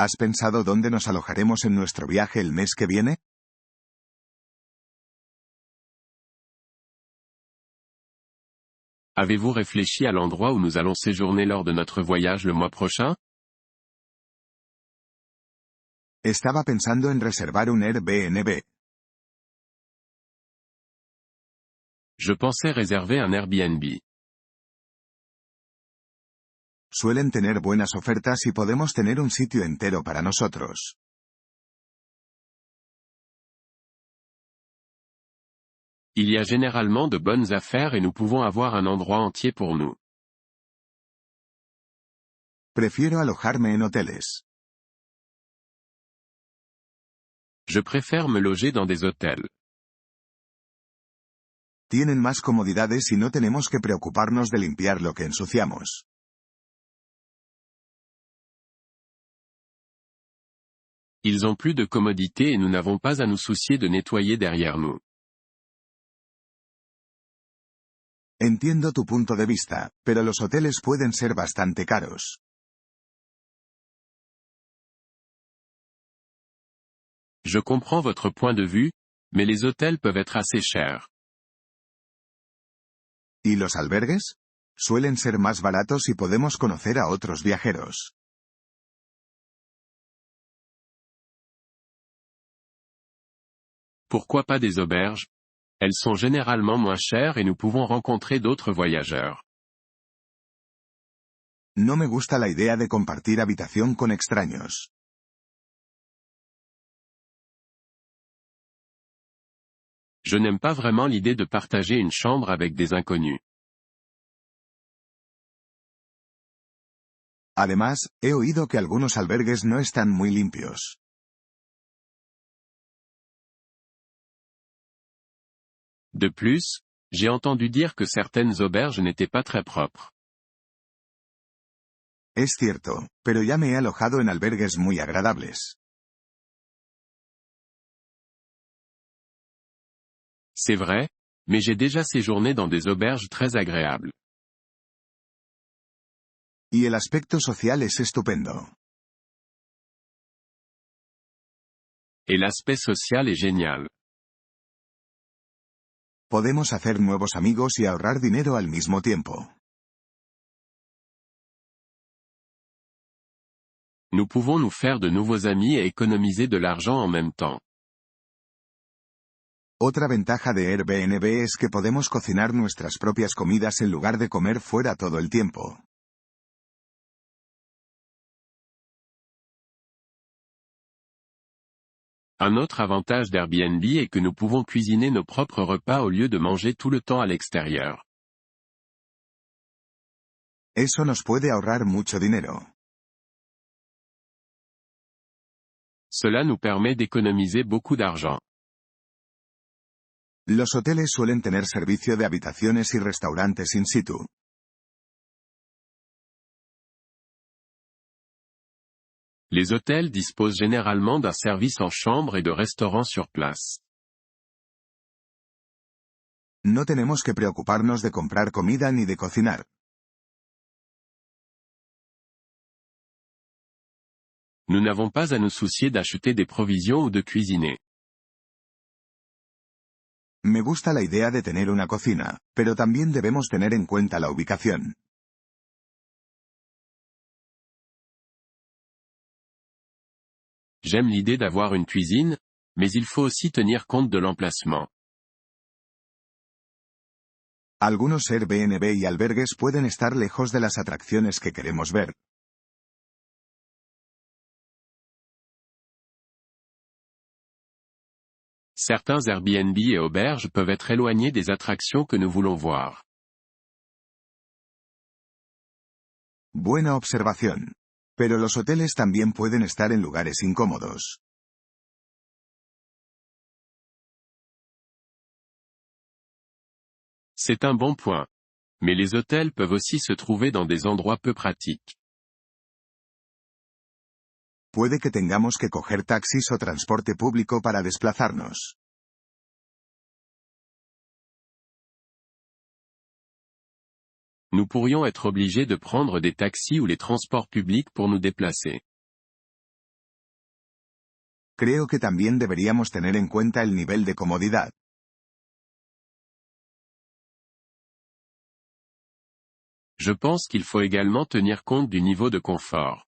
¿Has pensado dónde nos alojaremos en nuestro viaje el mes que viene? Avez-vous réfléchi à l'endroit où nous allons séjourner lors de notre voyage le mois prochain? Estaba pensando en reservar un Airbnb. Je pensais réserver un Airbnb. Suelen tener buenas ofertas y podemos tener un sitio entero para nosotros. Il y a généralement de bonnes affaires et nous pouvons avoir un endroit entier pour nous. Prefiero alojarme en hoteles. Je préfère me loger dans des hôtels. Tienen más comodidades y no tenemos que preocuparnos de limpiar lo que ensuciamos. Ils ont plus de commodité et nous n'avons pas à nous soucier de nettoyer derrière nous. Entiendo tu punto de vista, pero los hoteles pueden ser bastante caros. Je comprends votre point de vue, mais les hôtels peuvent être assez chers. ¿Y los albergues? Suelen ser más baratos y podemos conocer a otros viajeros. Pourquoi pas des auberges? Elles sont généralement moins chères et nous pouvons rencontrer d'autres voyageurs. No me gusta la idea de compartir habitación con extraños. Je n'aime pas vraiment l'idée de partager une chambre avec des inconnus. Además, he oído que algunos albergues no están muy limpios. De plus, j'ai entendu dire que certaines auberges n'étaient pas très propres. Es cierto, pero ya me he alojado en albergues muy agradables. C'est vrai, mais j'ai déjà séjourné dans des auberges très agréables. Y el aspecto social es estupendo. Et l'aspect social est génial. Podemos hacer nuevos amigos y ahorrar dinero al mismo tiempo. Nous pouvons nous faire de nouveaux amis et économiser de l'argent en même temps. Otra ventaja de Airbnb es que podemos cocinar nuestras propias comidas en lugar de comer fuera todo el tiempo. Un autre avantage d'Airbnb est que nous pouvons cuisiner nos propres repas au lieu de manger tout le temps à l'extérieur. Eso nos puede ahorrar mucho dinero. Cela nous permet d'économiser beaucoup d'argent. Los hoteles suelen tener servicio de habitaciones y restaurantes in situ. Les hôtels disposent généralement d'un service en chambre et de restaurants sur place. No tenemos que preocuparnos de comprar comida ni de cocinar. Nous n'avons pas à nous soucier d'acheter des provisions ou de cuisiner. Me gusta la idea de tener una cocina, pero también debemos tener en cuenta la ubicación. J'aime l'idée d'avoir une cuisine, mais il faut aussi tenir compte de l'emplacement. Algunos Airbnb y albergues pueden estar lejos de las atracciones que queremos ver. Certains Airbnb et auberges peuvent être éloignés des attractions que nous voulons voir. Buena observación. Pero los hoteles también pueden estar en lugares incómodos. C'est un bon point. Mais les hôtels peuvent aussi se trouver dans des endroits peu pratiques. Puede que tengamos que coger taxis o transporte público para desplazarnos. Nous pourrions être obligés de prendre des taxis ou les transports publics pour nous déplacer. creo que también deberíamos tener en cuenta el nivel de comodidad. Je pense qu'il faut également tenir compte du niveau de confort.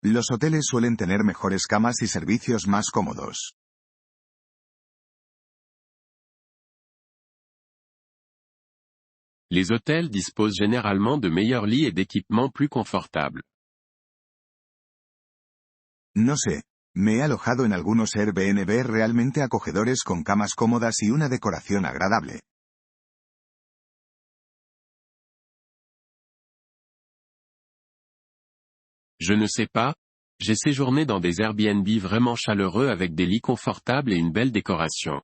Los hoteles suelen tener mejores camas y servicios más cómodos. Les hôtels disposent généralement de meilleurs lits et d'équipements plus confortables. No sé, me he alojado en algunos Airbnb realmente acogedores con camas cómodas y una decoración agradable. Je ne sais pas, j'ai séjourné dans des Airbnb vraiment chaleureux avec des lits confortables et une belle décoration.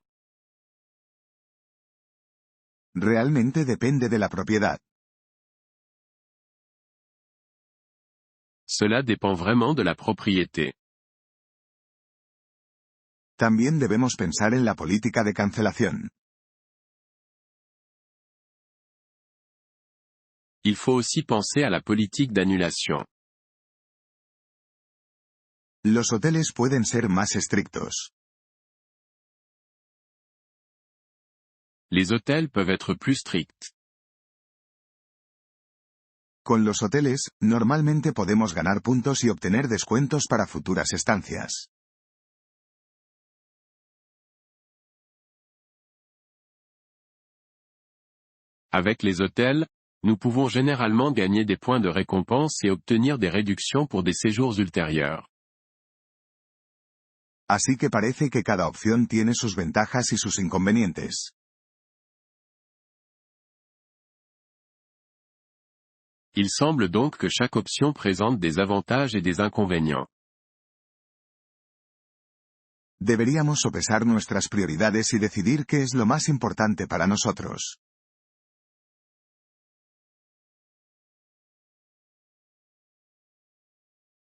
Realmente depende de la propiedad. Cela dépend vraiment de la propriété. También debemos pensar en la política de cancelación. Il faut aussi penser à la politique d'annulation. Los hoteles pueden ser más estrictos. Les hôtels peuvent être plus stricts. Con los hoteles, normalmente podemos ganar puntos y obtener descuentos para futuras estancias. Avec les hôtels, nous pouvons généralement gagner des points de récompense et obtenir des réductions pour des séjours ultérieurs. Así que parece que cada opción tiene sus ventajas y sus inconvenientes. Il semble donc que chaque option présente des avantages et des inconvénients. Deberíamos sopesar nuestras prioridades y decidir qué es lo más importante para nosotros.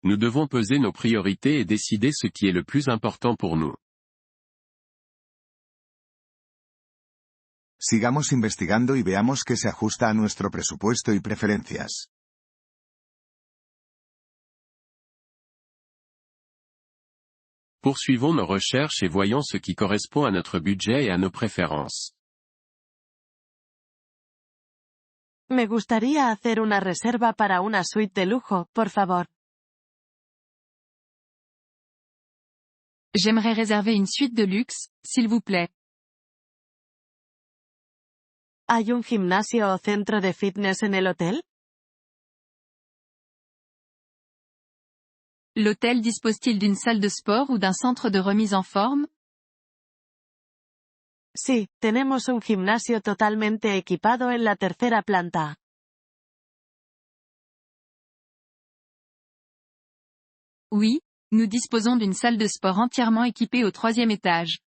Nous devons peser nos priorités et décider ce qui est le plus important pour nous. Sigamos investigando y veamos qué se ajusta a nuestro presupuesto y preferencias. Poursuivons nos recherches et voyons ce qui correspond à notre budget et à nos préférences. Me gustaría hacer una reserva para una suite de lujo, por favor. J'aimerais réserver une suite de luxe, s'il vous plaît. ¿Hay un gimnasio o centro de fitness en el hotel? L'hôtel dispose-t-il d'une salle de sport ou d'un centre de remise en forme? Sí, tenemos un gimnasio totalmente equipado en la tercera planta. Oui, nous disposons d'une salle de sport entièrement équipée au 3e étage.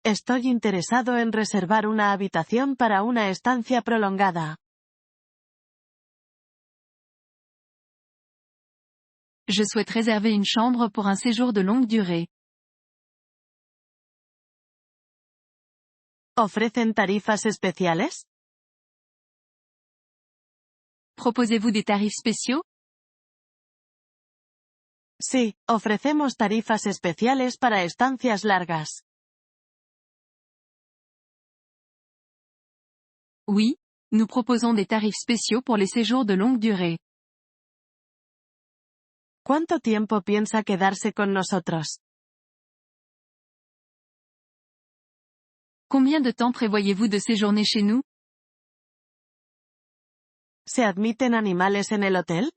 Estoy interesado en reservar una habitación para una estancia prolongada. Je souhaite réserver une chambre pour un séjour de longue durée. ¿Ofrecen tarifas especiales? Proposez-vous des tarifs spéciaux? Sí, ofrecemos tarifas especiales para estancias largas. Oui, nous proposons des tarifs spéciaux pour les séjours de longue durée. ¿Cuánto tiempo piensa quedarse con nosotros? Combien de temps prévoyez-vous de séjourner chez nous? ¿Se admiten animales en el hotel?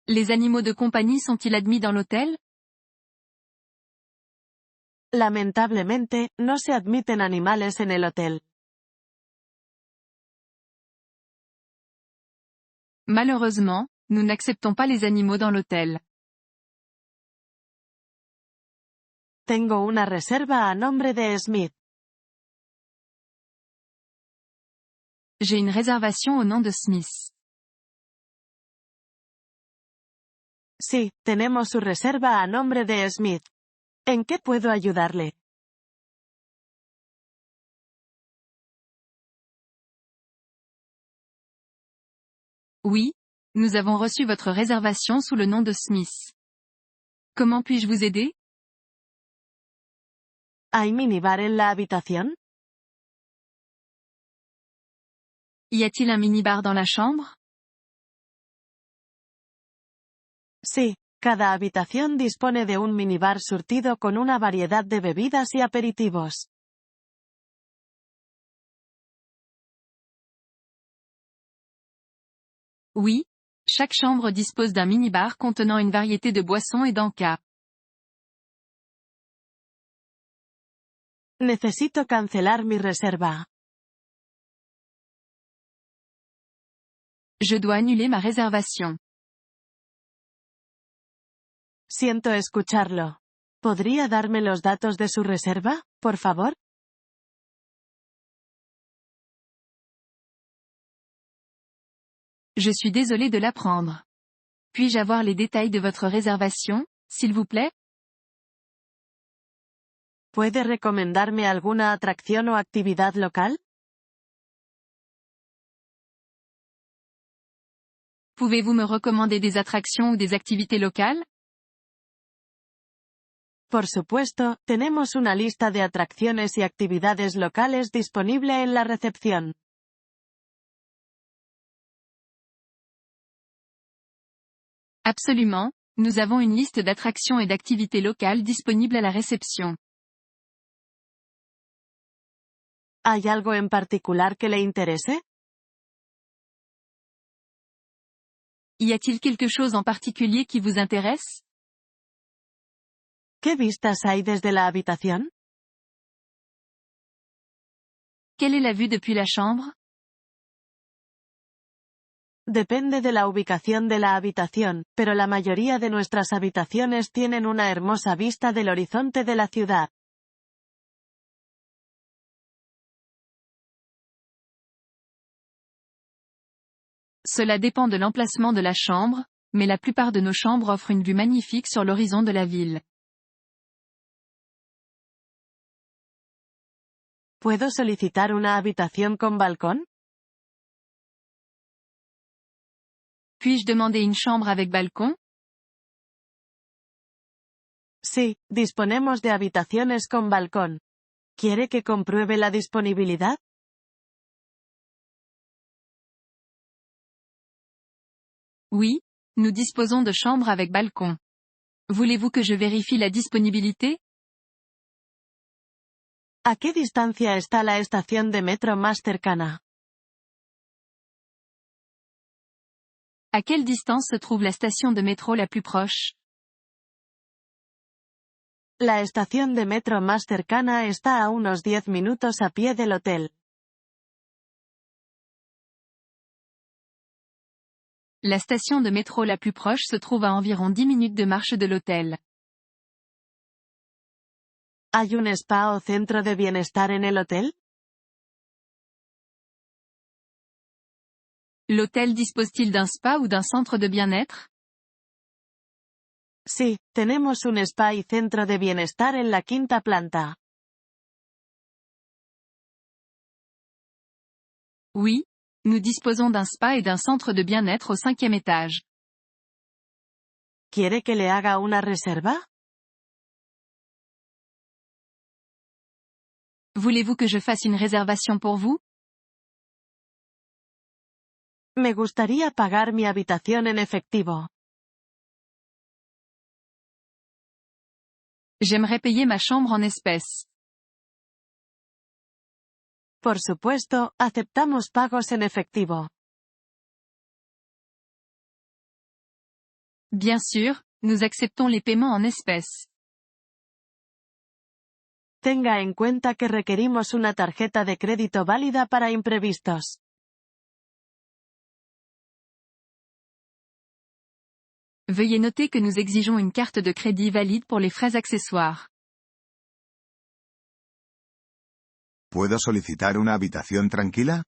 Les animaux de compagnie sont-ils admis dans l'hôtel? Lamentablemente, no se admiten animales en el hotel. Malheureusement, nous n'acceptons pas les animaux dans l'hôtel. Tengo una reserva a nombre de Smith. J'ai une réservation au nom de Smith. Sí, tenemos su reserva a nombre de Smith. ¿En qué puedo ayudarle? Oui, nous avons reçu votre réservation sous le nom de Smith. Comment puis-je vous aider? ¿Hay minibar en la habitación? Y a-t-il un minibar dans la chambre? Sí, cada habitación dispone de un minibar surtido con una variedad de bebidas y aperitivos. Oui, chaque chambre dispose d'un minibar contenant une variété de boissons et d'encas. Necesito cancelar mi reserva. Je dois annuler ma réservation. Siento escucharlo. ¿Podría darme los datos de su reserva, por favor? Je suis désolé de l'apprendre. Puis-je avoir les détails de votre réservation, s'il vous plaît? ¿Puede recomendarme alguna atracción o actividad local? Pouvez-vous me recommander des attractions ou des activités locales? Por supuesto, tenemos una lista de atracciones y actividades locales disponible en la recepción. Absolument, nous avons une liste d'attractions et d'activités locales disponibles à la réception. ¿Hay algo en particular que le interese? Y a-t-il quelque chose en particulier qui vous intéresse? ¿Qué vistas hay desde la habitación? Quelle est la vue depuis la chambre? Depende de la ubicación de la habitación, pero la mayoría de nuestras habitaciones tienen una hermosa vista del horizonte de la ciudad. Cela dépend de l'emplacement de la chambre, mais la plupart de nos chambres offrent une vue magnifique sur l'horizon de la ville. ¿Puedo solicitar una habitación con balcón? Puis-je demander une chambre avec balcon? Sí, disponemos de habitaciones con balcón. ¿Quiere que compruebe la disponibilidad? Oui, nous disposons de chambres avec balcon. Voulez-vous que je vérifie la disponibilité? ¿A qué distancia está la estación de metro más cercana? À quelle distance se trouve la station de métro la plus proche? La estación de metro más cercana está a unos 10 minutos a pie del hotel. La station de métro la plus proche se trouve à environ 10 minutes de marche de l'hôtel. ¿Hay un spa o centro de bienestar en el hotel? L'hôtel dispose-t-il d'un spa ou d'un centre de bien-être? Sí, tenemos un spa y centro de bienestar en la quinta planta. Oui, nous disposons d'un spa et d'un centre de bien-être au 5e étage. ¿Quiere que le haga una reserva? Voulez-vous que je fasse une réservation pour vous? Me gustaría pagar mi habitación en efectivo. J'aimerais payer ma chambre en espèces. Por supuesto, aceptamos pagos en efectivo. Bien sûr, nous acceptons les paiements en espèces. Tenga en cuenta que requerimos una tarjeta de crédito válida para imprevistos. Veuillez noter que nous exigeons une carte de crédit valide pour les frais accessoires. ¿Puedo solicitar una habitación tranquila?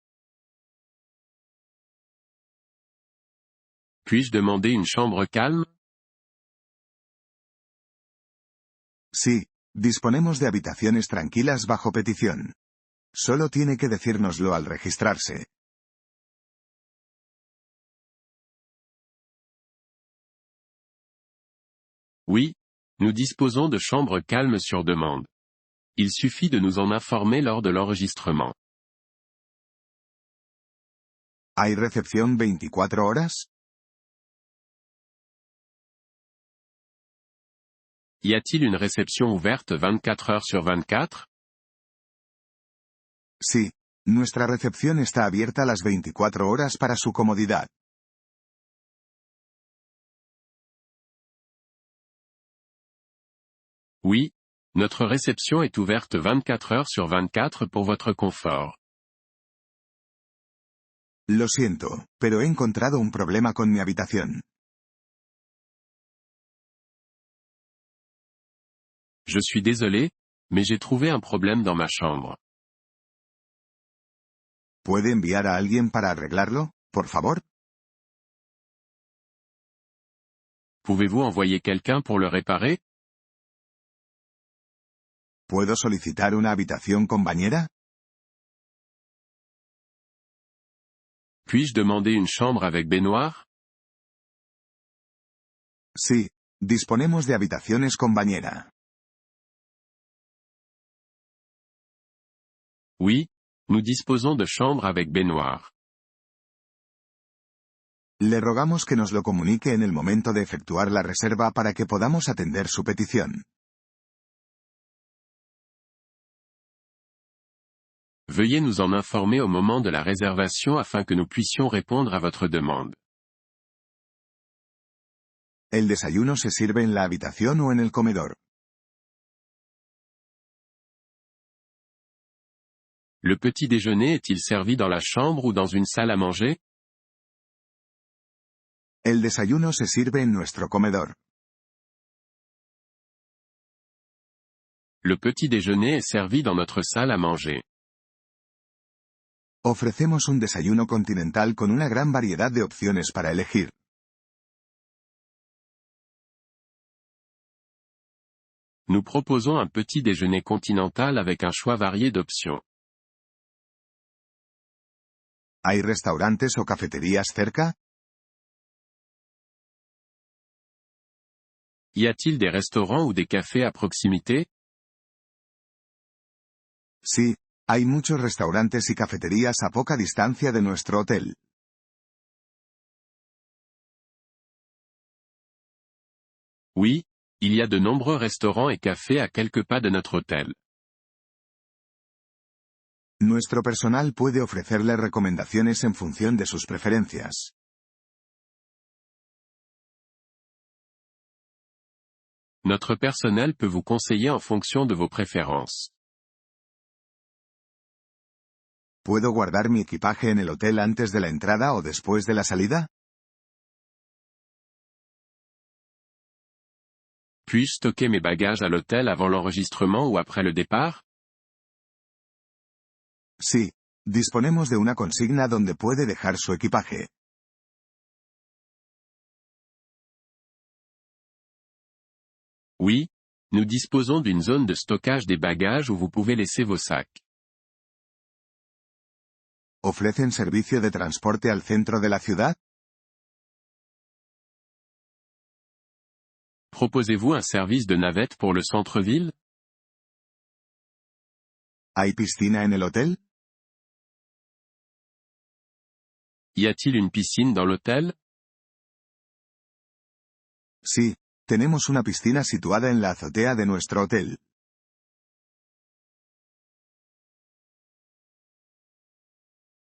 Puis-je demander une chambre calme? Sí, disponemos de habitaciones tranquilas bajo petición. Solo tiene que decírnoslo al registrarse. Oui, nous disposons de chambres calmes sur demande. Il suffit de nous en informer lors de l'enregistrement. ¿Hay recepción 24 horas? Y a-t-il une réception ouverte 24 heures sur 24? Sí. Nuestra recepción está abierta las 24 horas para su comodidad. Oui, notre réception est ouverte 24 heures sur 24 pour votre confort. Lo siento, pero he encontrado un problema con mi habitación. Je suis désolé, mais j'ai trouvé un problème dans ma chambre. ¿Puede enviar a alguien para arreglarlo, por favor? Pouvez-vous envoyer quelqu'un pour le réparer? ¿Puedo solicitar una habitación con bañera? Puis-je demander une chambre avec baignoire? Sí, disponemos de habitaciones con bañera. Oui, nous disposons de chambres avec baignoire. Le rogamos que nos lo comunique en el momento de efectuar la reserva para que podamos atender su petición. Veuillez nous en informer au moment de la réservation afin que nous puissions répondre à votre demande. ¿El desayuno se sirve en la habitación o en el comedor? Le petit déjeuner est-il servi dans la chambre ou dans une salle à manger? El desayuno se sirve en nuestro comedor. Le petit déjeuner est servi dans notre salle à manger. Ofrecemos un desayuno continental con una gran variedad de opciones para elegir. Nous proposons un petit déjeuner continental avec un choix varié d'options. ¿Hay restaurantes o cafeterías cerca? Y a-t-il des restaurants ou des cafés à proximité? Sí, hay muchos restaurantes y cafeterías a poca distancia de nuestro hotel. Oui, il y a de nombreux restaurants et cafés à quelques pas de notre hôtel. Nuestro personal puede ofrecerle recomendaciones en función de sus preferencias. Notre personnel peut vous conseiller en fonction de vos préférences. ¿Puedo guardar mi equipaje en el hotel antes de la entrada o después de la salida? Puis-je stocker mes bagages à l'hôtel avant l'enregistrement ou après le départ? Sí, disponemos de una consigna donde puede dejar su equipaje. Oui, nous disposons d'une zone de stockage des bagages où vous pouvez laisser vos sacs. ¿Ofrecen servicio de transporte al centro de la ciudad? Proposez-vous un service de navette pour le centre-ville? ¿Hay piscina en el hotel? Y a-t-il une piscine dans l'hôtel? Sí, tenemos una piscina situada en la azotea de nuestro hotel.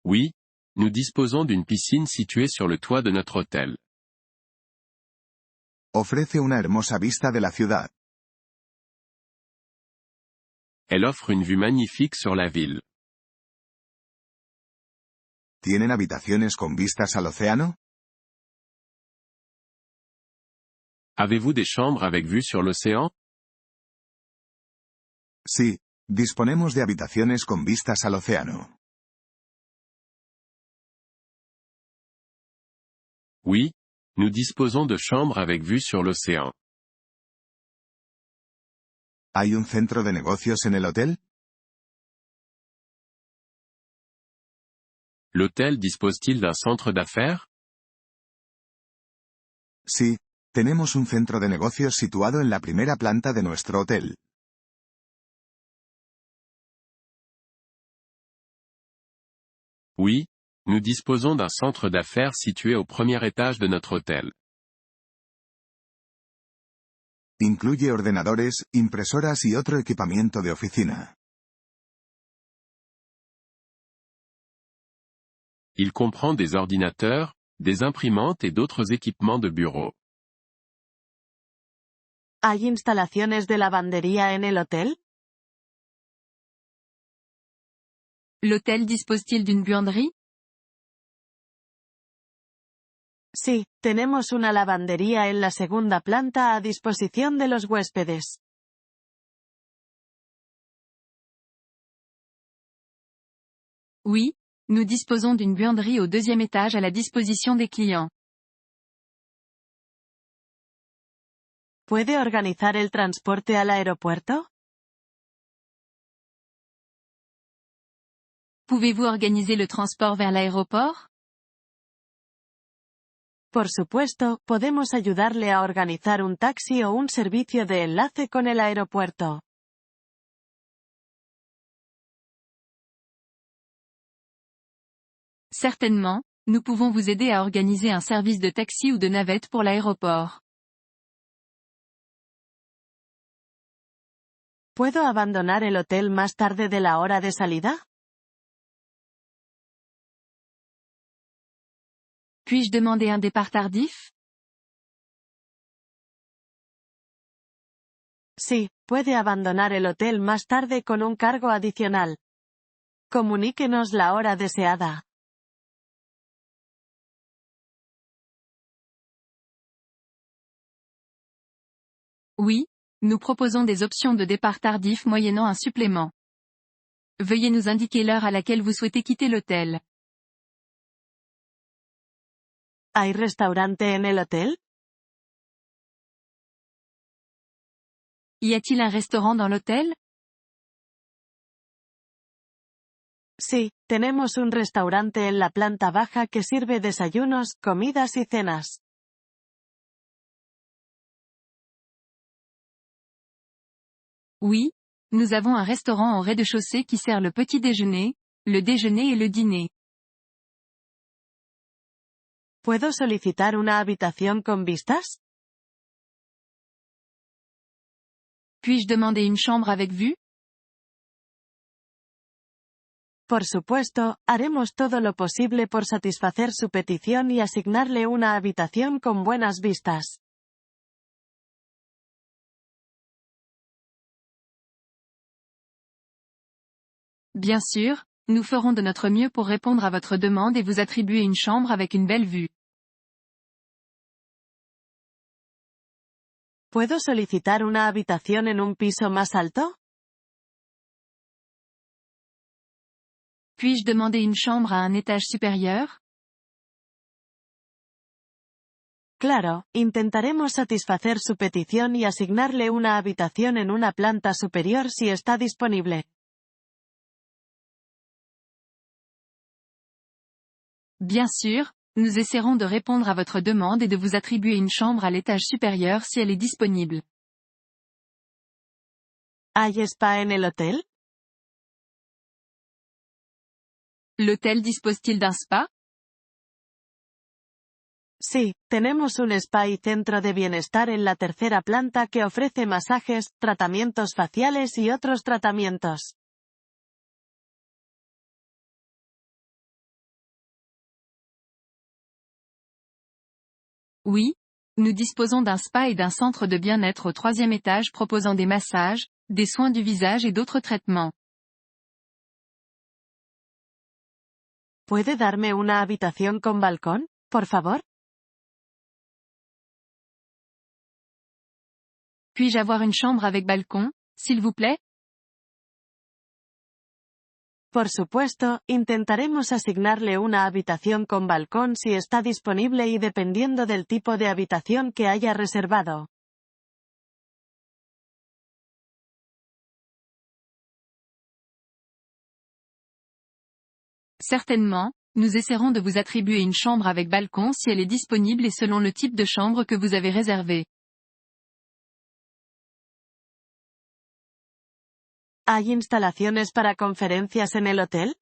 Oui, nous disposons d'une piscine située sur le toit de notre hôtel. Ofrece una hermosa vista de la ciudad. Elle offre une vue magnifique sur la ville. ¿Tienen habitaciones con vistas al océano? Avez-vous des chambres avec vue sur l'océan? Sí, disponemos de habitaciones con vistas al océano. Oui, nous disposons de chambres avec vue sur l'océan. ¿Hay un centro de negocios en el hotel? L'hôtel dispose-t-il d'un centre d'affaires? Sí, Tenemos un centro de negocios situado en la primera planta de nuestro hotel. Oui, nous disposons d'un centre d'affaires situé au premier étage de notre hôtel. Incluye ordenadores, impresoras y otro equipamiento de oficina. Il comprend des ordinateurs, des imprimantes et d'autres équipements de bureau. ¿Hay instalaciones de lavandería en el hotel? L'hôtel dispose-t-il d'une buanderie? Sí, tenemos una lavandería en la segunda planta a disposición de los huéspedes. Oui, nous disposons d'une buanderie au deuxième étage à la disposition des clients. ¿Puede organizar el transporte al aeropuerto? Pouvez-vous organiser le transport vers l'aéroport? Por supuesto, podemos ayudarle a organizar un taxi o un servicio de enlace con el aeropuerto. Certainement, nous pouvons vous aider à organiser un service de taxi ou de navette pour l'aéroport. ¿Puedo abandonar el hotel más tarde de la hora de salida? Puis-je demander un départ tardif? Sí, puede abandonar el hotel más tarde con un cargo adicional. Comuníquenos la hora deseada. Oui, nous proposons des options de départ tardif moyennant un supplément. Veuillez nous indiquer l'heure à laquelle vous souhaitez quitter l'hôtel. ¿Hay restaurante en el hotel? Y a-t-il un restaurant dans l'hôtel? Sí, tenemos un restaurante en la planta baja que sirve desayunos, comidas y cenas. Oui, nous avons un restaurant au rez-de-chaussée qui sert le petit déjeuner, le déjeuner et le dîner. ¿Puedo solicitar una habitación con vistas? Puis-je demander une chambre avec vue? Por supuesto, haremos todo lo posible por satisfacer su petición y asignarle una habitación con buenas vistas. Bien sûr, nous ferons de notre mieux pour répondre à votre demande et vous attribuer une chambre avec une belle vue. ¿Puedo solicitar una habitación en un piso más alto? Puis-je demander une chambre à un étage supérieur? Claro, intentaremos satisfacer su petición y asignarle una habitación en una planta superior si está disponible. Bien sûr, nous essaierons de répondre à votre demande et de vous attribuer une chambre à l'étage supérieur si elle est disponible. ¿Hay spa en el hotel? L'hôtel dispose-t-il d'un spa? Sí, tenemos un spa y centro de bienestar en la tercera planta que ofrece masajes, tratamientos faciales y otros tratamientos. Oui, nous disposons d'un spa et d'un centre de bien-être au troisième étage proposant des massages, des soins du visage et d'autres traitements. ¿Puede darme una habitación con balcón, por favor? Puis-je avoir une chambre avec balcon, s'il vous plaît? Por supuesto, intentaremos asignarle una habitación con balcón si está disponible y dependiendo del tipo de habitación que haya reservado. Certainement, nous essaierons de vous attribuer une chambre avec balcon si elle est disponible et selon le type de chambre que vous avez réservé. ¿Hay instalaciones para conferencias en el hotel?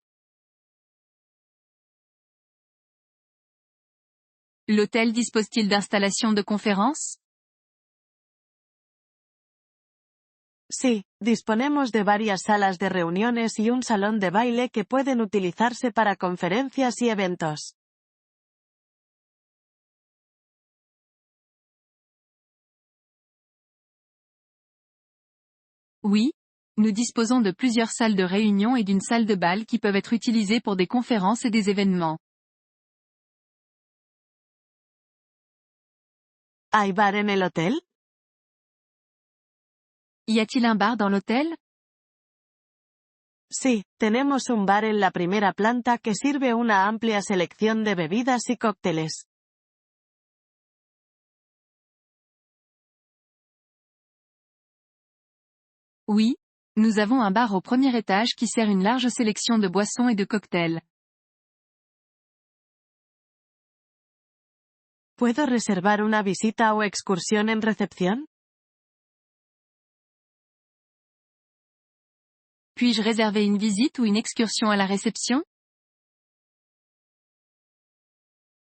L'hôtel dispose-t-il d'installations de conférences? Sí, disponemos de varias salas de reuniones y un salón de baile que pueden utilizarse para conferencias y eventos. Oui, nous disposons de plusieurs salles de réunion et d'une salle de bal qui peuvent être utilisées pour des conférences et des événements. ¿Hay bar en el hotel? Y a-t-il un bar dans l'hôtel? Sí, tenemos un bar en la primera planta que sirve una amplia selección de bebidas y cócteles. Oui, nous avons un bar au premier étage qui sert une large sélection de boissons et de cocktails. ¿Puedo reservar una visita o excursión en recepción? Puis-je réserver une visite ou une excursion à la réception?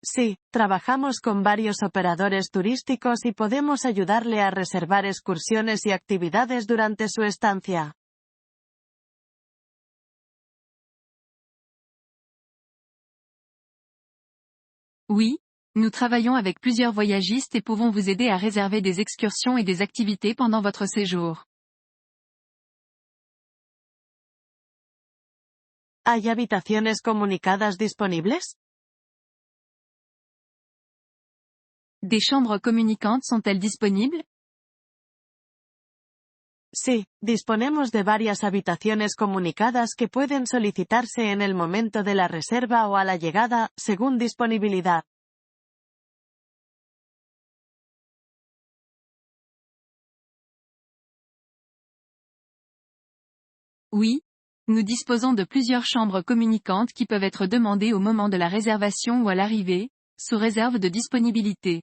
Sí, trabajamos con varios operadores turísticos y podemos ayudarle a reservar excursiones y actividades durante su estancia. Oui, nous travaillons avec plusieurs voyagistes et pouvons vous aider à réserver des excursions et des activités pendant votre séjour. ¿Hay habitaciones comunicadas disponibles? Des chambres communicantes sont-elles disponibles? Sí, disponemos de varias habitaciones comunicadas que pueden solicitarse en el momento de la reserva o a la llegada, según disponibilidad. Oui, nous disposons de plusieurs chambres communicantes qui peuvent être demandées au moment de la réservation ou à l'arrivée, sous réserve de disponibilité.